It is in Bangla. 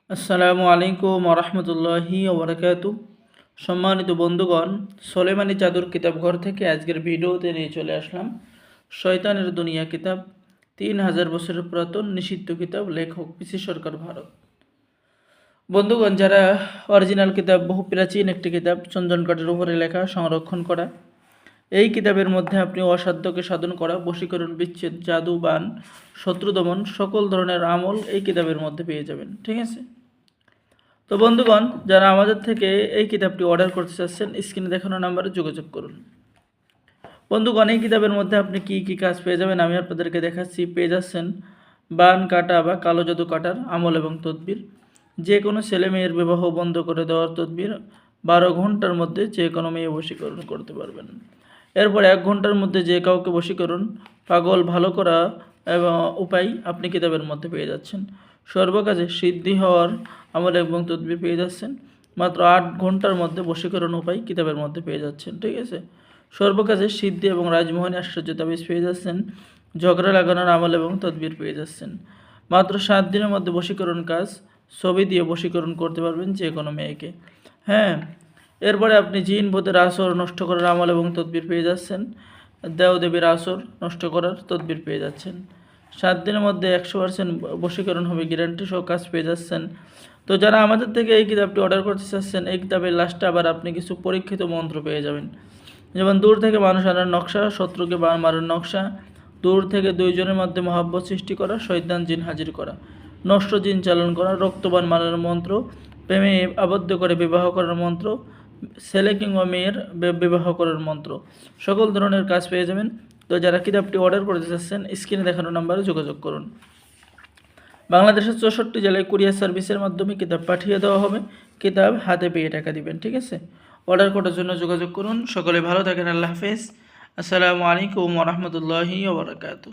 আসসালামু আলাইকুম ওরহমতুল্লাহি ওবরাকাতু। সম্মানিত বন্ধুগণ, সোলেমানি চাদর কিতাবঘর থেকে আজকের ভিডিওতে নিয়ে চলে আসলাম শয়তানের দুনিয়া কিতাব। 3000 বছরের পুরাতন নিষিদ্ধ কিতাব, লেখক পিসি সরকার, ভারত। বন্ধুগণ, যারা অরিজিনাল কিতাব, বহু প্রাচীন একটি কিতাব, চন্দন কাঠের উপরে লেখা, সংরক্ষণ করা। এই কিতাবের মধ্যে আপনি অসাধ্যকে সাধন করা, বশীকরণ, বিচ্ছেদ, জাদু, বান, শত্রু দমন, সকল ধরনের আমল এই কিতাবের মধ্যে পেয়ে যাবেন। ঠিক আছে? তো বন্ধুগণ, যারা আমাদের থেকে এই কিতাবটি অর্ডার করতে চাচ্ছেন, স্ক্রিনে দেখানো নাম্বারে যোগাযোগ করুন। বন্ধুগণ, এই কিতাবের মধ্যে আপনি কি কি কাজ পেয়ে যাবেন আমি আপনাদেরকে দেখাচ্ছি। পেয়ে যাচ্ছেন বান কাটা বা কালো জাদু কাটার আমল এবং তদবির, যে কোনো ছেলে মেয়ের বিবাহ বন্ধ করে দেওয়ার তদবির, 12 ঘন্টার মধ্যে যে কোনো মেয়ে বশীকরণ করতে পারবেন। এরপর 1 ঘন্টার মধ্যে যে কাউকে বশীকরণ, পাগল ভালো করা এবং উপায় আপনি কিতাবের মধ্যে পেয়ে যাচ্ছেন। সর্বকাজে সিদ্ধি হওয়ার আমল এবং তদবির পেয়ে যাচ্ছেন। মাত্র 8 ঘন্টার মধ্যে বশীকরণ উপায় কিতাবের মধ্যে পেয়ে যাচ্ছেন। ঠিক আছে? সর্বকাজে সিদ্ধি এবং রাজমোহনী আশ্চর্য তাবিজ পেয়ে যাচ্ছেন। ঝগড়া লাগানোর আমল এবং তদবির পেয়ে যাচ্ছেন। মাত্র 7 দিনের মধ্যে বশীকরণ কাজ, ছবি দিয়ে বশীকরণ করতে পারবেন যে কোনো মেয়েকে। হ্যাঁ, এরপরে আপনি জিন ভূতের আসর নষ্ট করার আমল এবং তদবির পেয়ে যাচ্ছেন। দেবদেবীর আসর নষ্ট করার তদবির পেয়ে যাচ্ছেন। 7 দিনের মধ্যে 100% বশীকরণ হবে, গ্যারান্টি সহ কাজ পেয়ে যাচ্ছেন। তো যারা আমাদের থেকে এই কিতাবটি অর্ডার করতে চাচ্ছেন, এই কিতাবের লাস্টে আবার আপনি কিছু পরীক্ষিত মন্ত্র পেয়ে যাবেন। যেমন দূর থেকে মানুষ আনার নকশা, শত্রুকে মারার নকশা, দূর থেকে 2 জনের মধ্যে মহাব্বত সৃষ্টি করা, শয়তান জিন হাজির করা, নষ্ট জিন চালন করা, রক্তবান মারার মন্ত্র, প্রেমে আবদ্ধ করে বিবাহ করার মন্ত্র, ছেলে কিংবা মেয়ের বিবাহ করার মন্ত্র, সকল ধরনের কাজ পেয়ে যাবেন। তো যারা কিতাবটি অর্ডার করতে চাচ্ছেন, স্ক্রিনে দেখানো নাম্বারে যোগাযোগ করুন। বাংলাদেশের 64 জেলায় কুরিয়ার সার্ভিসের মাধ্যমে কিতাব পাঠিয়ে দেওয়া হবে। কিতাব হাতে পেয়ে টাকা দিবেন। ঠিক আছে? অর্ডার করার জন্য যোগাযোগ করুন। সকলে ভালো থাকেন। আল্লাহ হাফেজ। আসসালামু আলাইকুম ওরহমতুল্লাহি ওবরাকাতুহু।